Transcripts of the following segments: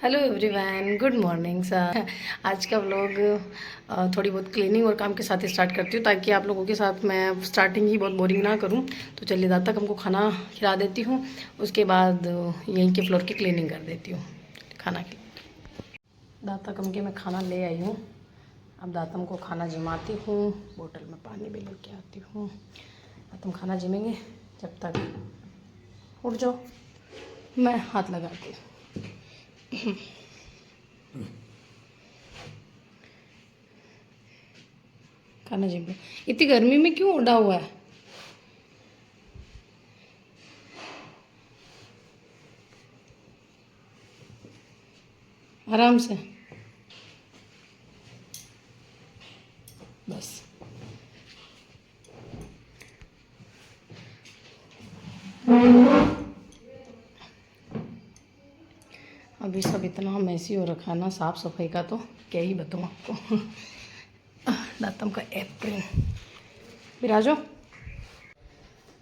Hello everyone, good morning sir. आज का vlog थोड़ी बहुत क्लीनिंग और काम के साथ ही स्टार्ट करती हूँ ताकि आप लोगों के साथ मैं स्टार्टिंग ही बहुत बोरिंग ना करूँ। तो चलिए दाद तक हमको खाना खिला देती हूँ, उसके बाद यहीं के फ्लोर की क्लीनिंग कर देती हूँ। खाना खिला दाद तक हम के मैं खाना ले आई हूँ। अब दातम को खाना जिमाती हूँ, बोतल में पानी भी लेके आती हूँ। दातम खाना जिमेंगे, जब तक उठ जाओ मैं हाथ लगाती हूँ। खाना जिम पे इतनी गर्मी में क्यों उड़ा हुआ है? आराम से बस। अभी सब इतना मैसी हो रखा है ना साफ़ सफाई का, तो क्या ही बताऊँ आपको। दातम का एप्रिल बिराजो।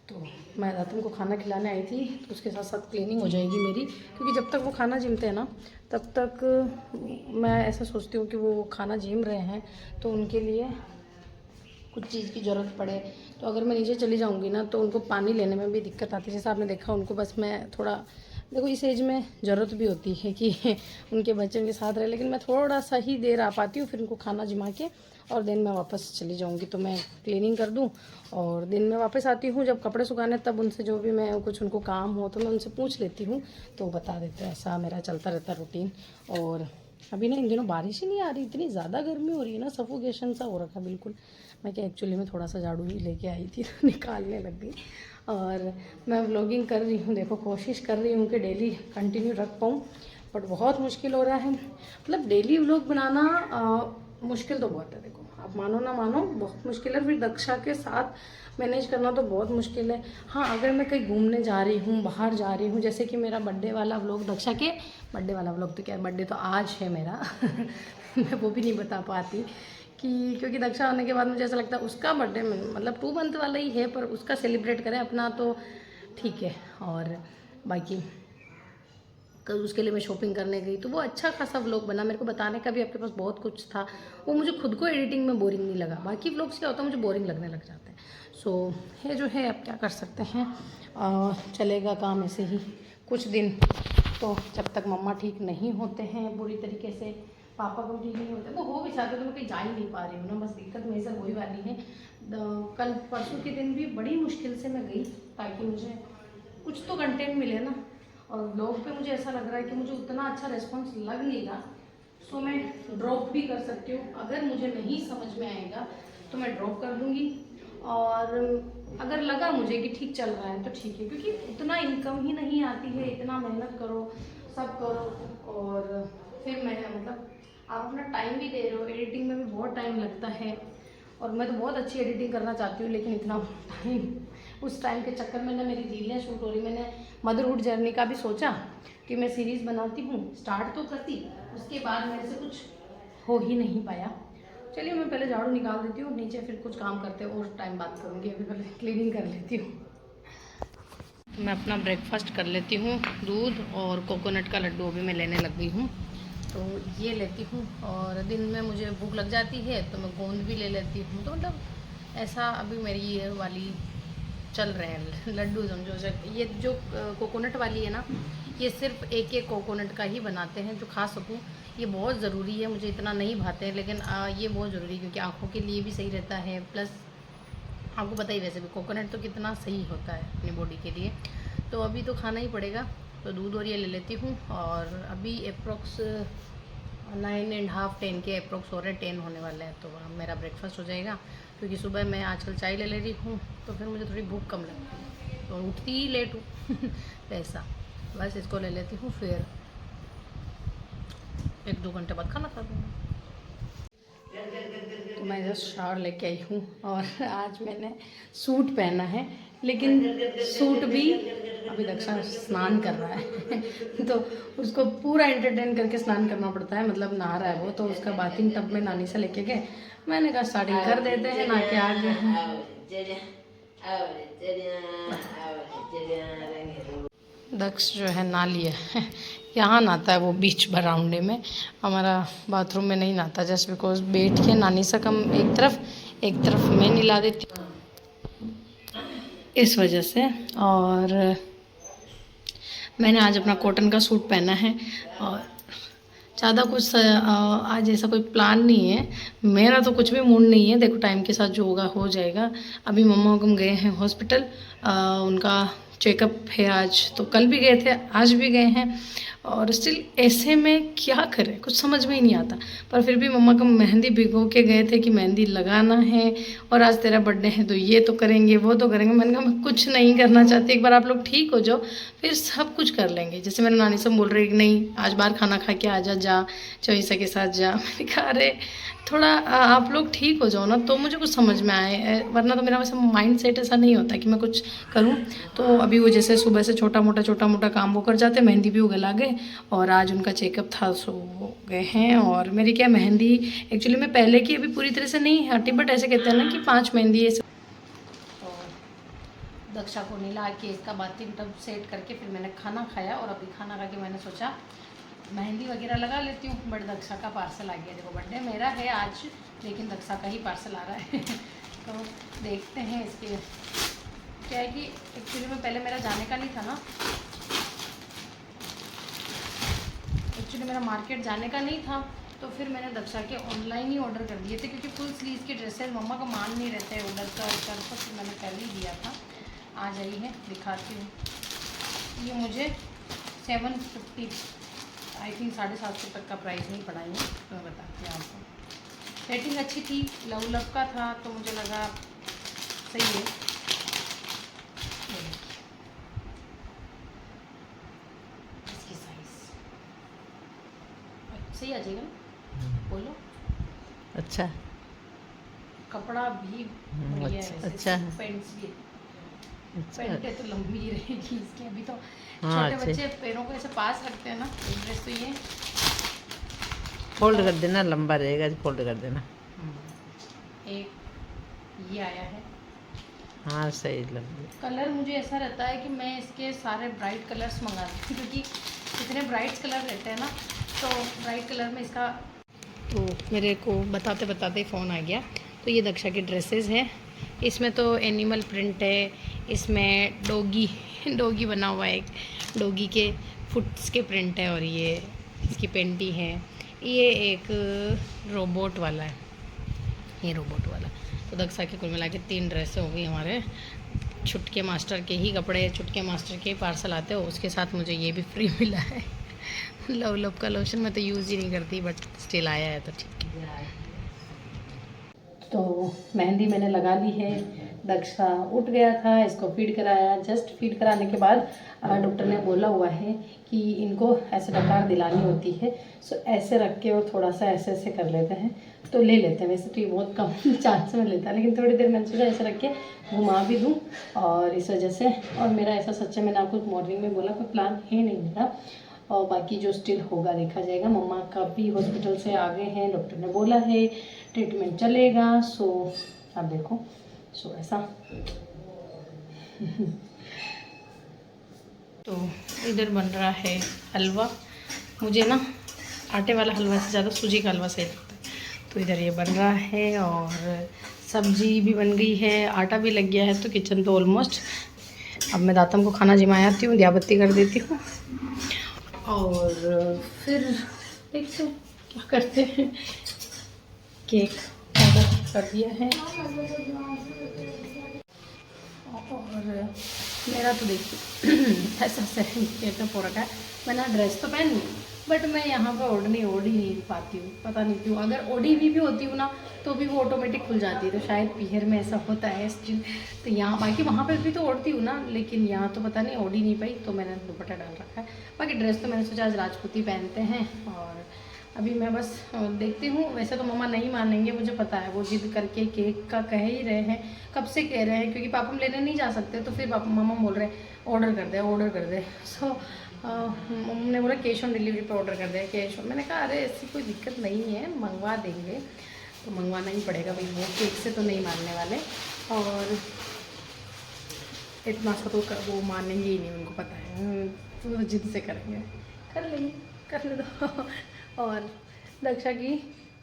तो मैं दातम को खाना खिलाने आई थी, तो उसके साथ साथ क्लीनिंग हो जाएगी मेरी, क्योंकि जब तक वो खाना जिमते हैं ना तब तक मैं ऐसा सोचती हूँ कि वो खाना जिम रहे हैं तो उनके लिए कुछ चीज़ की ज़रूरत पड़े। तो अगर मैं नीचे चली जाऊँगी ना तो उनको पानी लेने में भी दिक्कत आती है। जैसे आपने देखा उनको, बस मैं थोड़ा देखो इस एज में ज़रूरत भी होती है कि उनके बच्चे उनके साथ रहे, लेकिन मैं थोड़ा सा ही देर आ पाती हूँ, फिर उनको खाना जिमा के और दिन में वापस चली जाऊँगी। तो मैं क्लीनिंग कर दूँ और दिन में वापस आती हूँ जब कपड़े सुखाने, तब उनसे जो भी मैं कुछ उनको काम हो तो मैं उनसे पूछ लेती हूँ, तो बता देते हैं। ऐसा मेरा चलता रहता रूटीन। और अभी ना इन दिनों बारिश ही नहीं आ रही, इतनी ज़्यादा गर्मी हो रही है ना, सफोकेशन सा हो रखा बिल्कुल। मैं क्या एक्चुअली में थोड़ा सा झाड़ू ही लेके आई थी तो निकालने लग गई। और मैं व्लॉगिंग कर रही हूँ, देखो कोशिश कर रही हूँ कि डेली कंटिन्यू रख पाऊँ, बट बहुत मुश्किल हो रहा है। मतलब डेली व्लॉग बनाना मुश्किल तो बहुत है, देखो आप मानो ना मानो बहुत मुश्किल है। फिर दक्षा के साथ मैनेज करना तो बहुत मुश्किल है। हाँ, अगर मैं कहीं घूमने जा रही हूँ, बाहर जा रही हूँ, जैसे कि मेरा बर्थडे वाला व्लॉग, दक्षा के बर्थडे वाला व्लॉग तो क्या है, बर्थडे तो आज है मेरा मैं वो भी नहीं बता पाती कि, क्योंकि दक्षा होने के बाद मुझे ऐसा लगता है उसका बर्थडे मतलब 2 मंथ वाला ही है, पर उसका सेलिब्रेट करें, अपना तो ठीक है। और बाकी कल उसके लिए मैं शॉपिंग करने गई तो वो अच्छा खासा व्लॉग बना। मेरे को बताने का भी आपके पास बहुत कुछ था, वो मुझे खुद को एडिटिंग में बोरिंग नहीं लगा। बाकी व्लॉग्स क्या होता है मुझे बोरिंग लगने लग जाते हैं। सो ये जो है अब क्या कर सकते हैं, चलेगा काम ऐसे ही कुछ दिन। तो जब तक मम्मा ठीक नहीं होते हैं पूरी तरीके से, पापा को ठीक नहीं होते, वो हो भी चाहते तो मैं कहीं जा ही नहीं पा रही हूँ ना, बस दिक्कत मेरे से वही वाली है। कल परसों के दिन भी बड़ी मुश्किल से मैं गई ताकि मुझे कुछ तो कंटेंट मिले ना। और ब्लॉग पे मुझे ऐसा लग रहा है कि मुझे उतना अच्छा रिस्पॉन्स लग नहीं रहा, सो मैं ड्रॉप भी कर सकती हूँ। अगर मुझे नहीं समझ में आएगा तो मैं ड्रॉप कर दूँगी, और अगर लगा मुझे कि ठीक चल रहा है तो ठीक है, क्योंकि उतना इनकम ही नहीं आती है। इतना मेहनत करो, सब करो, और फिर मैं मतलब आप अपना टाइम भी दे रहे हो, एडिटिंग में भी बहुत टाइम लगता है। और मैं तो बहुत अच्छी एडिटिंग करना चाहती हूँ, लेकिन इतना टाइम, उस टाइम के चक्कर में ना मेरी रीलें शूट हो रही। मैंने मदरहुड जर्नी का भी सोचा कि मैं सीरीज़ बनाती हूँ, स्टार्ट तो करती, उसके बाद मेरे से कुछ हो ही नहीं पाया। चलिए मैं पहले झाड़ू निकाल देती हूँ नीचे, फिर कुछ काम करते हैं और टाइम बात करूँगी। अभी पहले क्लीनिंग कर लेती हूँ। मैं अपना ब्रेकफास्ट कर लेती हूँ। दूध और कोकोनट का लड्डू अभी मैं लेने लग गई हूँ, तो ये लेती हूँ। और दिन में मुझे भूख लग जाती है तो मैं गोंद भी ले लेती हूँ। तो मतलब ऐसा अभी मेरी ये वाली चल रहे हैं लड्डू, समझो। ये जो कोकोनट वाली है ना, ये सिर्फ एक एक कोकोनट का ही बनाते हैं जो खा सकूँ। ये बहुत ज़रूरी है, मुझे इतना नहीं भाते हैं, लेकिन ये बहुत ज़रूरी है क्योंकि आँखों के लिए भी सही रहता है। प्लस आपको पता ही वैसे भी कोकोनट तो कितना सही होता है अपनी बॉडी के लिए। तो अभी तो खाना ही पड़ेगा, तो दूध और ये ले लेती हूँ। और अभी अप्रोक्स 9:30 10 के अप्रोक्स हो रहे, 10 होने वाले हैं, तो मेरा ब्रेकफास्ट हो जाएगा। क्योंकि सुबह मैं आजकल चाय ले रही हूँ तो फिर मुझे थोड़ी भूख कम लगती है, तो उठती ही लेट हूँ तो ऐसा बस इसको ले लेती हूँ, फिर 1-2 घंटे बाद खाना खा दूँगी। तो मैं जस्ट शावर लेके आई हूँ और आज मैंने सूट पहना है, लेकिन सूट भी अभी दक्षा स्नान कर रहा है तो उसको पूरा एंटरटेन करके स्नान करना पड़ता है। मतलब नहा रहा है वो, तो उसका बाथिंग टब में नानी से लेके गए। मैंने कहा स्टार्टिंग कर देते हैं, ना के आगे दक्ष जो है ना लिया है, यहाँ नहाता है वो बीच बरामदे में, हमारा बाथरूम में नहीं नहाता, जस्ट बिकॉज बैठ के नानी से कम एक तरफ मैं नहला देती हूँ इस वजह से। और मैंने आज अपना कॉटन का सूट पहना है और ज़्यादा कुछ आज ऐसा कोई प्लान नहीं है, मेरा तो कुछ भी मूड नहीं है, देखो टाइम के साथ जो होगा हो जाएगा। अभी मम्मा हुक्म गए हैं हॉस्पिटल, उनका चेकअप है आज, तो कल भी गए थे आज भी गए हैं, और स्टिल ऐसे में क्या करें कुछ समझ में ही नहीं आता। पर फिर भी मम्मा का मेहंदी भिगो के गए थे कि मेहंदी लगाना है और आज तेरा बर्थडे है तो ये तो करेंगे वो तो करेंगे। मैंने कहा मैं कुछ नहीं करना चाहती, एक बार आप लोग ठीक हो जाओ फिर सब कुछ कर लेंगे। जैसे मेरे नानी सब बोल रही कि नहीं आज बाहर खाना खा के आ जा चोईसा के साथ जा। मैंने कहा अरे थोड़ा आप लोग ठीक हो जाओ ना तो मुझे कुछ समझ में आए, वरना तो मेरा वैसे माइंड सेट ऐसा नहीं होता कि मैं कुछ करूं। तो अभी वो जैसे सुबह से छोटा मोटा काम वो कर जाते, मेहंदी भी वो गला गए और आज उनका चेकअप था सो वो गए हैं। और मेरी क्या मेहंदी एक्चुअली मैं पहले की अभी पूरी तरह से नहीं हटी, बट ऐसे कहते हैं ना कि 5 मेहंदी ऐसे। तो दक्षा को नहला के इसका बाथिंग टब सेट करके फिर मैंने खाना खाया, और अभी खाना खा के मैंने सोचा मेहंदी वगैरह लगा लेती हूँ। बट दक्षा का पार्सल आ गया, देखो बर्थडे मेरा है आज लेकिन दक्षा का ही पार्सल आ रहा है तो देखते हैं इसके क्या है कि एक्चुअली में पहले मेरा जाने का नहीं था ना, एक्चुअली मेरा मार्केट जाने का नहीं था, तो फिर मैंने दक्षा के ऑनलाइन ही ऑर्डर कर दिए थे क्योंकि फुल स्लीव की ड्रेसेस मम्मा का मान नहीं रहते ऑर्डर कर, तो फिर मैंने पहले ही दिया था। आ जाई है दिखाती हूँ, ये मुझे 750 आई थिंक 750 तक का प्राइस नहीं पड़ा है, तो मैं बताती हूँ आपको। रेटिंग अच्छी थी, लव का था तो मुझे लगा सही है। इसकी साइज सही आ जाएगा ना, बोलो। अच्छा कपड़ा भी बढ़िया है, अच्छा है। पैंट्स भी अच्छा पैंटें तो लंबी ही रहेगी इसकी, अभी तो हाँ, छोटे बच्चे पैरों को ऐसे पास रखते हैं ना, ड्रेस तो ये फोल्ड कर देना, लंबा रहेगा फोल्ड कर देना। एक ये आया है, हाँ सही लंबी। कलर मुझे ऐसा रहता है कि मैं इसके सारे ब्राइट कलर्स मंगाती हूँ क्योंकि इतने ब्राइट कलर रहते हैं ना, तो ब्राइट कलर में इसका। तो मेरे को बताते बताते फ़ोन आ गया। तो ये दक्षा की ड्रेसेस है, इसमें तो एनिमल प्रिंट है, इसमें डॉगी बना हुआ है, एक डॉगी के फुट्स के प्रिंट है, और ये इसकी पेंटी है, ये एक रोबोट वाला है, ये रोबोट वाला। तो दक्षा की कुल मिला के 3 ड्रेसें हो गई हमारे। छुटके मास्टर के ही कपड़े, छुटके मास्टर के ही पार्सल आते हो, उसके साथ मुझे ये भी फ्री मिला है लव का लोशन मैं तो यूज़ ही नहीं करती, बट स्टिल आया है तो ठीक है। तो मेहंदी मैंने लगा ली है, दक्षा उठ गया था, इसको फीड कराया। जस्ट फीड कराने के बाद डॉक्टर ने बोला हुआ है कि इनको ऐसे डकार दिलानी होती है, सो ऐसे रख के और थोड़ा सा ऐसे ऐसे कर लेते हैं तो ले लेते हैं। वैसे तो ये बहुत कम चांस में लेता है, लेकिन थोड़ी देर मैंने सोचा ऐसे रख के घुमा भी दूँ, और इस वजह से। और मेरा ऐसा सच्चा, मैंने आपको मॉर्निंग में बोला कोई प्लान है नहीं मेरा, और बाकी जो स्टिल होगा देखा जाएगा। मम्मा का भी हॉस्पिटल से आ गए हैं, डॉक्टर ने बोला है ट्रीटमेंट चलेगा, सो आप देखो, सो ऐसा तो इधर बन रहा है हलवा। मुझे ना आटे वाला हलवा से ज़्यादा सूजी का हलवा सही लगता है, तो इधर ये बन रहा है, और सब्जी भी बन गई है, आटा भी लग गया है, तो किचन तो ऑलमोस्ट। अब मैं दातम को खाना जिमा आती हूँ, दिया बत्ती कर देती हूँ, और फिर देखते हैं क्या करते हैं। केक ऑर्डर कर दिया है, और मेरा तो देखिए ऐसा सेटअप हो रखा है। मैंने ड्रेस तो पहनी है, बट मैं यहाँ पर ओढ़ नहीं पाती हूँ, पता नहीं क्यों। अगर ओढ़ी भी होती हूँ ना तो भी वो ऑटोमेटिक खुल जाती है, तो शायद पीहर में ऐसा होता है स्टिल। तो यहाँ बाकी वहाँ पर भी तो ओढ़ती हूँ ना, लेकिन यहाँ तो पता नहीं ओढ़ी नहीं पाई, तो मैंने दुपट्टा डाल रखा है। बाकी ड्रेस तो मैंने सोचा आज राजपूती पहनते हैं, और अभी मैं बस देखती हूँ। वैसे तो मम्मा नहीं मानेंगे, मुझे पता है, वो जिद करके केक का कह ही रहे हैं, कब से कह रहे हैं, क्योंकि पापा हम लेने नहीं जा सकते, तो फिर पापा मम्मा बोल रहे हैं ऑर्डर कर दे। सो मम्मी ने बोला कैश ऑन डिलीवरी पे ऑर्डर कर दे, कैश ऑन। मैंने कहा अरे ऐसी कोई दिक्कत नहीं है, मंगवा देंगे, तो मंगवाना ही पड़ेगा भाई, वो केक से तो नहीं मानने वाले, और इतना सा तो वो मानेंगे ही नहीं, उनको पता है, तो जिद से करेंगे। कर ले दो। और दक्षा की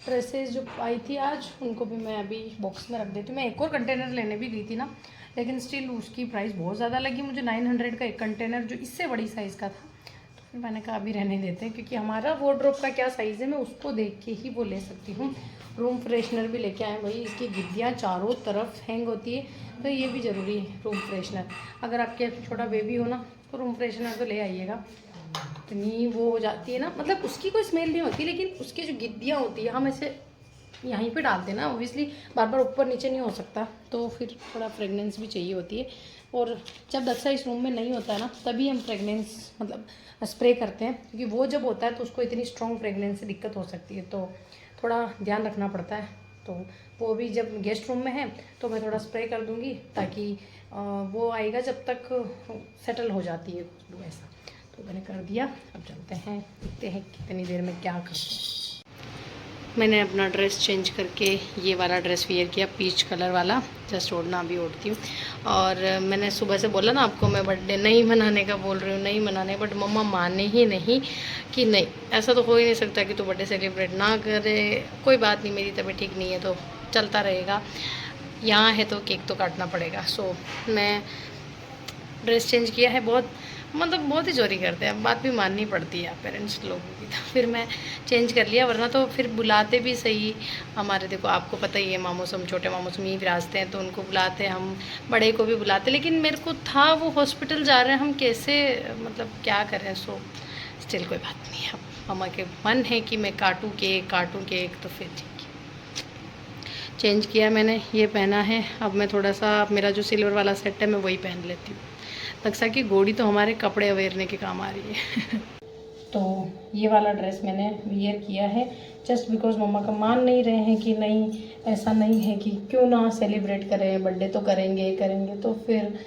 ड्रेसेस जो आई थी आज, उनको भी मैं अभी बॉक्स में रख देती हूँ। मैं एक और कंटेनर लेने भी गई थी ना, लेकिन स्टिल उसकी प्राइस बहुत ज़्यादा लगी मुझे, 900 का एक कंटेनर, जो इससे बड़ी साइज़ का था। तो फिर मैंने कहा अभी रहने देते हैं, क्योंकि हमारा वार्डरोब का क्या साइज़ है मैं उसको देख के ही वो ले सकती हूँ। रूम फ्रेशनर भी लेके आए भाई, इसकी गिद्दियाँ चारों तरफ हैंग होती है, तो ये भी ज़रूरी है रूम फ्रेशनर। अगर आपके छोटा बेबी हो ना तो रूम फ्रेशनर तो ले आइएगा। इतनी वो हो जाती है ना, मतलब उसकी कोई स्मेल नहीं होती, लेकिन उसकी जो गिद्दियाँ होती है हम ऐसे यहीं पे डालते हैं ना, ऑब्वियसली बार बार ऊपर नीचे नहीं हो सकता, तो फिर थोड़ा फ्रेगनेंस भी चाहिए होती है। और जब दक्षा इस रूम में नहीं होता है ना, तभी हम फ्रेगनेंस मतलब स्प्रे करते हैं, क्योंकि वो जब होता है तो उसको इतनी स्ट्रॉन्ग फ्रेगनेंस से दिक्कत हो सकती है, तो थोड़ा ध्यान रखना पड़ता है। तो वो भी जब गेस्ट रूम में है तो मैं थोड़ा स्प्रे कर दूँगी, ताकि वो आएगा जब तक सेटल हो जाती है खुशबू ऐसा। तो मैंने कर दिया, अब चलते हैं, देखते हैं कितनी देर में क्या कर। मैंने अपना ड्रेस चेंज करके ये वाला ड्रेस वियर किया, पीच कलर वाला, जस्ट ओढ़ना अभी ओढ़ती हूँ। और मैंने सुबह से बोला ना आपको, मैं बर्थडे नहीं मनाने का बोल रही हूँ, नहीं मनाने, बट मम्मा माने ही नहीं कि नहीं, ऐसा तो हो ही नहीं सकता कि तू बर्थडे सेलिब्रेट ना करे। कोई बात नहीं, मेरी तबीयत ठीक नहीं है तो चलता रहेगा, यहाँ है तो केक तो काटना पड़ेगा। सो मैं ड्रेस चेंज किया है, बहुत ही चोरी करते हैं, बात भी माननी पड़ती है पेरेंट्स लोगों की। तो फिर मैं चेंज कर लिया, वरना तो फिर बुलाते भी सही हमारे, देखो आपको पता ही है, मामूसम छोटे मामूसम ही विराजते हैं तो उनको बुलाते हैं, हम बड़े को भी बुलाते, लेकिन मेरे को था वो हॉस्पिटल जा रहे हैं, हम कैसे मतलब क्या करें। सो स्टिल कोई बात नहीं, अब मामा के मन है कि मैं काटूँ केक तो फिर ठीक है। चेंज किया मैंने, ये पहना है, अब मैं थोड़ा सा मेरा जो सिल्वर वाला सेट है मैं वही पहन लेती हूँ। दक्षा की घोड़ी तो हमारे कपड़े अवेरने के काम आ रही है। तो ये वाला ड्रेस मैंने वियर किया है, जस्ट बिकॉज मम्मा का मान नहीं रहे हैं कि नहीं, ऐसा नहीं है कि क्यों ना सेलिब्रेट करें, बर्थडे तो करेंगे। तो फिर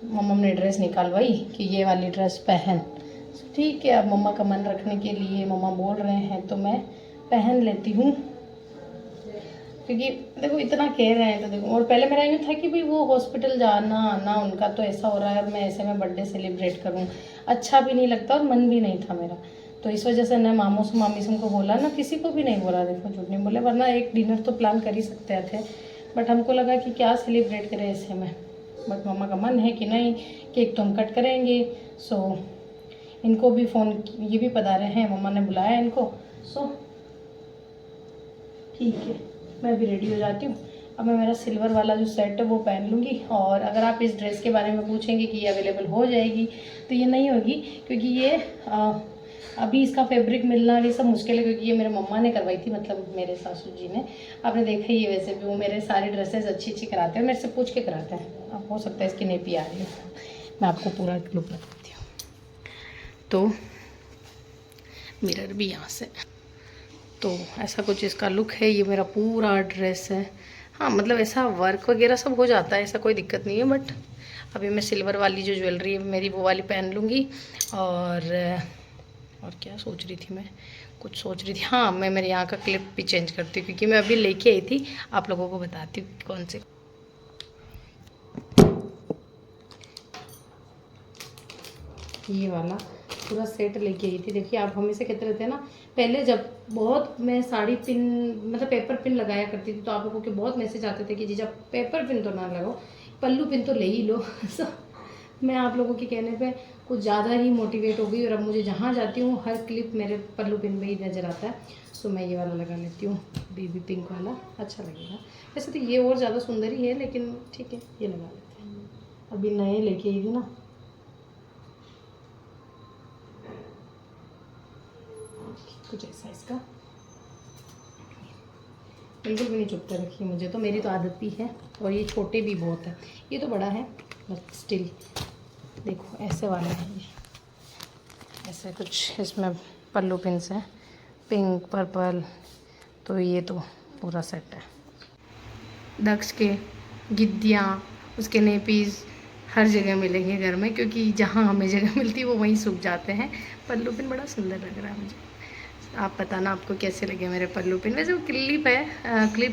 मम्मा ने ड्रेस निकालवाई कि ये वाली ड्रेस पहन। ठीक है, अब मम्मा का मन रखने के लिए मम्मा बोल रहे हैं तो मैं पहन लेती हूँ, क्योंकि देखो इतना कह रहे हैं तो देखो। और पहले मेरा यूँ था कि भाई वो हॉस्पिटल जाना आना उनका तो ऐसा हो रहा है, और मैं ऐसे में बर्थडे सेलिब्रेट करूँ, अच्छा भी नहीं लगता और मन भी नहीं था मेरा। तो इस वजह से न मामूसम मामीसम को बोला, ना किसी को भी नहीं बोला, देखो झूठ नहीं बोले, वरना एक डिनर तो प्लान कर ही सकते थे, बट हमको लगा कि क्या सेलिब्रेट करें ऐसे में। बट मम्मा का मन है कि नहीं, केक तो हम कट करेंगे। सो इनको भी फ़ोन, ये भी पधारे हैं, मम्मा ने बुलाया इनको। सो ठीक है, मैं भी रेडी हो जाती हूँ। अब मैं मेरा सिल्वर वाला जो सेट है वो पहन लूँगी। और अगर आप इस ड्रेस के बारे में पूछेंगे कि ये अवेलेबल हो जाएगी, तो ये नहीं होगी, क्योंकि ये अभी इसका फैब्रिक मिलना ये सब मुश्किल है, क्योंकि ये मेरे मम्मा ने करवाई थी, मतलब मेरे सासू जी ने। आपने देखा ही है, वैसे भी वो मेरे सारे ड्रेसेस अच्छी कराते हैं, मेरे से पूछ के कराते हैं। अब हो सकता है इसकी नेपी आ रही है, मैं आपको पूरा लुक बताती हूँ। तो मिरर भी यहाँ से, तो ऐसा कुछ इसका लुक है। ये मेरा पूरा ड्रेस है, हाँ मतलब ऐसा वर्क वगैरह सब हो जाता है, ऐसा कोई दिक्कत नहीं है। बट अभी मैं सिल्वर वाली जो ज्वेलरी है मेरी वो वाली पहन लूँगी। और क्या सोच रही थी मैं, कुछ सोच रही थी, हाँ मैं मेरे यहाँ का क्लिप भी चेंज करती हूँ, क्योंकि मैं अभी लेके आई थी, आप लोगों को बताती हूँ कौन से। ये वाला पूरा सेट लेके आई थी। देखिए आप हमेशा कहते रहते हैं ना, पहले जब बहुत मैं साड़ी पिन मतलब पेपर पिन लगाया करती थी, तो आप लोगों के बहुत मैसेज आते थे कि जीजा पेपर पिन तो ना लगाओ, पल्लू पिन तो ले ही लो। मैं आप लोगों के कहने पे कुछ ज़्यादा ही मोटिवेट हो गई, और अब मुझे जहाँ जाती हूँ हर क्लिप मेरे पल्लू पिन में ही नज़र आता है। सो मैं ये वाला लगा लेती हूँ, बेबी पिंक वाला अच्छा लगेगा। वैसे तो ये और ज़्यादा सुंदर ही है, लेकिन ठीक है ये लगा लेते हैं। अभी नए लेके आई थी ना, कुछ ऐसा इसका, बिल्कुल भी नहीं चुपता रखी मुझे तो, मेरी तो आदत भी है। और ये छोटे भी बहुत है, ये तो बड़ा है बट स्टिल देखो ऐसे वाला है ये, ऐसे कुछ इसमें पल्लू पिन्स हैं, पिंक पर्पल, तो ये तो पूरा सेट है। दक्ष के गिद्दियाँ, उसके नेपीज़ हर जगह मिलेंगे घर में, क्योंकि जहाँ हमें जगह मिलती है वो वहीं सूख जाते हैं। पल्लू पिन बड़ा सुंदर लग रहा है मुझे। आप बताना आपको कैसे लगे मेरे पल्लू पिन। वैसे वो क्लिप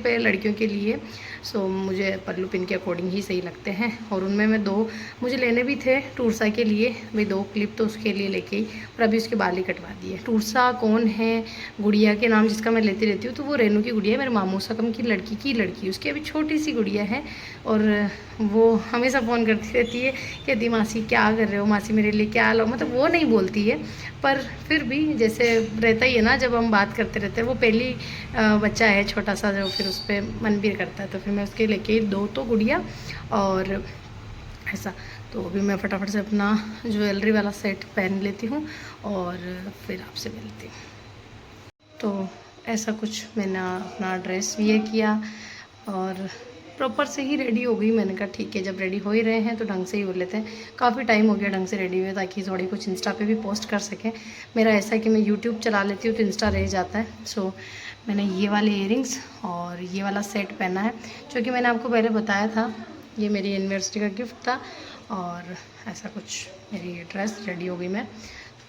है लड़कियों के लिए, सो मुझे पल्लू पिन के अकॉर्डिंग ही सही लगते हैं। और उनमें मैं 2 मुझे लेने भी थे टूरसा के लिए, भाई 2 क्लिप तो उसके लिए लेके ही, पर अभी उसके बाल ही कटवा दिए। टूरसा कौन है, गुड़िया के नाम जिसका मैं लेती रहती हूँ, तो वो रेनू की गुड़िया है, मेरे मामू सकम की लड़की उसकी अभी छोटी सी गुड़िया है। और वो हमेशा फ़ोन करती रहती है, कहती मासी क्या कर रहे हो, मासी मेरे लिए क्या लो, मतलब वो नहीं बोलती है, पर फिर भी जैसे रहता ही है ना, जब हम बात करते रहते हैं। वो पहली बच्चा है छोटा सा, जो फिर उस पर मन भी करता है, तो फिर मैं उसके लेके 2 तो गुड़िया और ऐसा। तो अभी मैं फटाफट से अपना ज्वेलरी वाला सेट पहन लेती हूँ और फिर आपसे मिलती हूँ। तो ऐसा कुछ मैंने अपना ड्रेस वियर किया और प्रॉपर से ही रेडी हो गई। मैंने कहा ठीक है, जब रेडी हो ही रहे हैं तो ढंग से ही हो लेते हैं। काफ़ी टाइम हो गया ढंग से रेडी हुए, ताकि थोड़ी कुछ इंस्टा पे भी पोस्ट कर सकें। मेरा ऐसा है कि मैं यूट्यूब चला लेती हूँ तो इंस्टा रह जाता है। सो मैंने ये वाले इयरिंग्स और ये वाला सेट पहना है, जो कि मैंने आपको पहले बताया था, ये मेरी एनिवर्सरी का गिफ्ट था। और ऐसा कुछ मेरी ड्रेस रेडी हो गई मैं।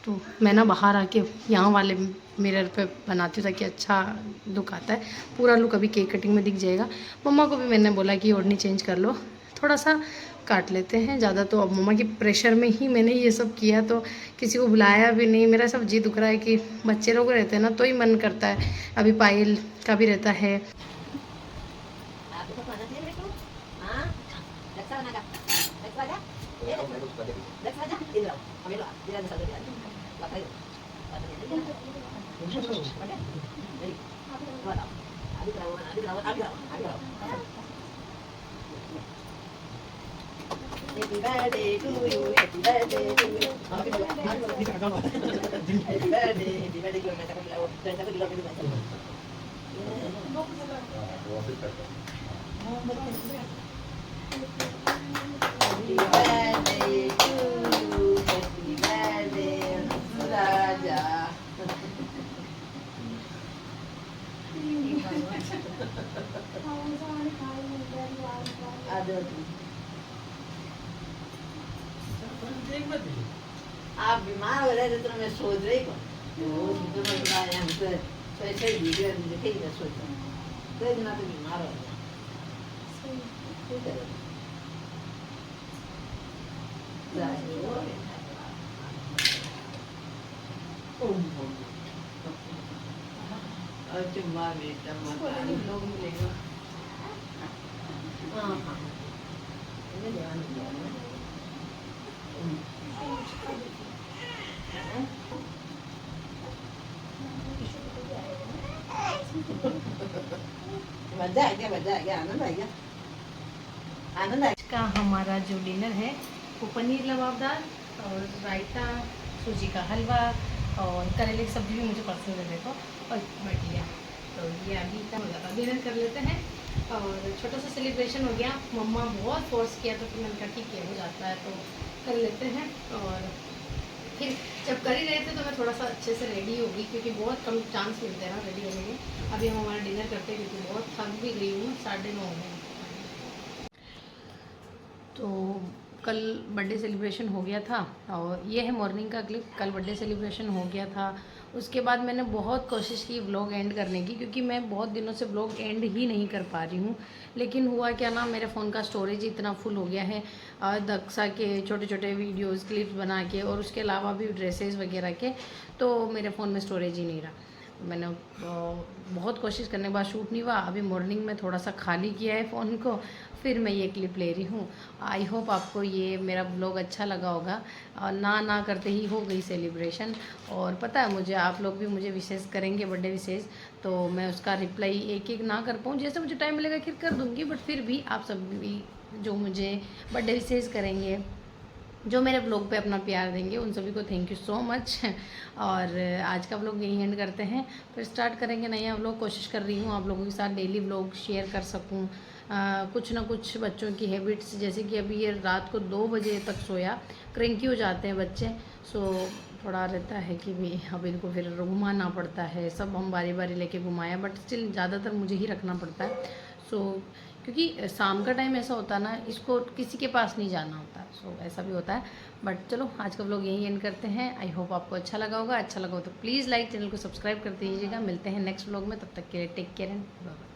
तो मैं ना बाहर आके यहाँ वाले मिरर पे बनाती हूँ, ताकि अच्छा लुक आता है। पूरा लुक अभी केक कटिंग में दिख जाएगा। मम्मा को भी मैंने बोला कि ओढ़नी चेंज कर लो, थोड़ा सा काट लेते हैं ज़्यादा। तो अब मम्मा के प्रेशर में ही मैंने ये सब किया, तो किसी को बुलाया भी नहीं। मेरा सब जी दुख रहा है कि बच्चे लोग रहते हैं ना तो ही मन करता है। अभी पायल का भी रहता है। Happy birthday to you, happy birthday to you. Happy birthday, happy birthday to you. Happy birthday to you, happy birthday, Raja. आप बीमार हो रहे थे तो मैं सोच रही हूँ ऐसे ही वीडियो देखे ही सोच रहा तो इतना तो बीमार हो और चुम्मा बेटा लोग मिलेगा हाँ हाँ मजा आ गया आनंद आ गया का हमारा जो डिनर है वो पनीर लबाबदार और रायता, सूजी का हलवा और करेले की सब्ज़ी भी मुझे पसंद है देखो, और बढ़िया। तो ये अभी का हो जाता, डिनर कर लेते हैं। और छोटा सा सेलिब्रेशन हो गया, मम्मा बहुत फोर्स किया तो फिर मैंने कहा ठीक है हो जाता है तो कर लेते हैं। और फिर जब कर ही रहे थे तो मैं थोड़ा सा अच्छे से रेडी हो गई, क्योंकि बहुत कम चांस मिलते हैं ना रेडी होने के। अभी हम हमारा डिनर करते हैं, क्योंकि बहुत थक भी गई हूँ, 9:30 हो गए। तो कल बर्थडे सेलिब्रेशन हो गया था, और ये है मॉर्निंग का क्लिप। कल बर्थडे सेलिब्रेशन हो गया था, उसके बाद मैंने बहुत कोशिश की व्लॉग एंड करने की, क्योंकि मैं बहुत दिनों से व्लॉग एंड ही नहीं कर पा रही हूँ। लेकिन हुआ क्या ना, मेरे फ़ोन का स्टोरेज इतना फुल हो गया है दक्षा के छोटे छोटे वीडियोस क्लिप्स बना के, और उसके अलावा भी ड्रेसेस वगैरह के, तो मेरे फ़ोन में स्टोरेज ही नहीं रहा। मैंने बहुत कोशिश करने के बाद शूट नहीं हुआ। अभी मॉर्निंग में थोड़ा सा खाली किया है फ़ोन को, फिर मैं ये क्लिप ले रही हूँ। आई होप आपको ये मेरा ब्लॉग अच्छा लगा होगा। और ना करते ही हो गई सेलिब्रेशन, और पता है मुझे आप लोग भी मुझे विशेष करेंगे, बर्थडे विशेष, तो मैं उसका रिप्लाई एक एक ना कर पाऊँ, जैसे मुझे टाइम मिलेगा फिर कर दूँगी। बट फिर भी आप सब भी जो मुझे बर्थडे विशेष करेंगे, जो मेरे ब्लॉग पे अपना प्यार देंगे, उन सभी को थैंक यू सो मच। और आज का ब्लॉग यहीं एंड करते हैं, फिर स्टार्ट करेंगे नया ब्लॉग। कोशिश कर रही हूँ आप लोगों के साथ डेली ब्लॉग शेयर कर सकूँ। कुछ ना कुछ बच्चों की हैबिट्स, जैसे कि अभी ये रात को 2 बजे तक सोया, क्रैंकी हो जाते हैं बच्चे। सो थोड़ा रहता है कि भी अब इनको फिर घुमाना पड़ता है, सब हम बारी बारी लेके घुमाया, बट स्टिल ज़्यादातर मुझे ही रखना पड़ता है। सो क्योंकि शाम का टाइम ऐसा होता है ना, इसको किसी के पास नहीं जाना होता, सो ऐसा भी होता है। बट चलो आज का व्लॉग यहीं एंड करते हैं। आई होप आपको अच्छा लगा होगा। अच्छा लगा हो तो प्लीज़ लाइक, चैनल को सब्सक्राइब कर दीजिएगा। मिलते हैं नेक्स्ट व्लॉग में, तब तक के लिए टेक केयर एंड बाय।